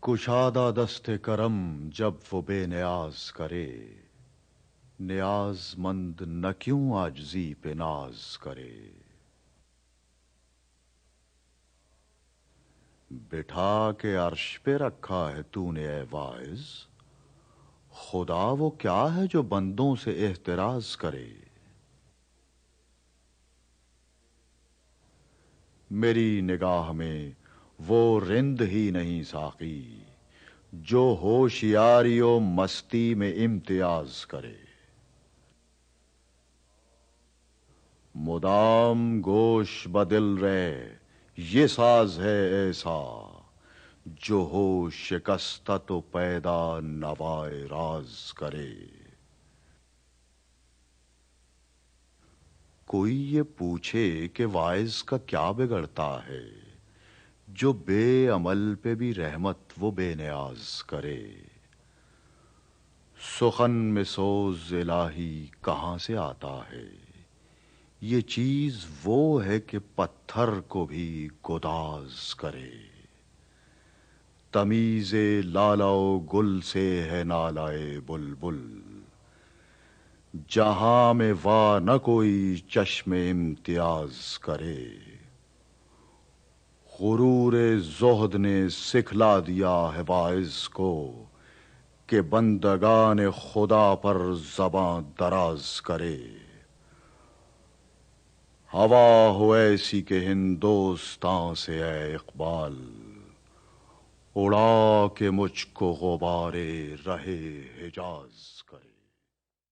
کشادہ دست کرم جب وہ بے نیاز کرے، نیاز مند نہ کیوں عاجزی پہ ناز کرے۔ بٹھا کے عرش پہ رکھا ہے تو نے اے واعظ، خدا وہ کیا ہے جو بندوں سے احتراز کرے۔ میری نگاہ میں وہ رند ہی نہیں ساقی جو ہوشیاری و مستی میں امتیاز کرے۔ مدام گوش بدل رہے یہ ساز ہے ایسا، جو ہو شکستہ تو پیدا نوائے راز کرے۔ کوئی یہ پوچھے کہ واعظ کا کیا بگڑتا ہے، جو بے عمل پہ بھی رحمت وہ بے نیاز کرے۔ سخن میں سوز الہی کہاں سے آتا ہے، یہ چیز وہ ہے کہ پتھر کو بھی گداز کرے۔ تمیز لالا و گل سے ہے نالائے بلبل، جہاں میں وا نہ کوئی چشم امتیاز کرے۔ غرور زہد نے سکھلا دیا ہے واعظ کو، کہ بندگان خدا پر زباں دراز کرے۔ ہوا ہو ایسی کہ ہندوستاں سے اے اقبال، اڑا کے مجھ کو غبارے رہے حجاز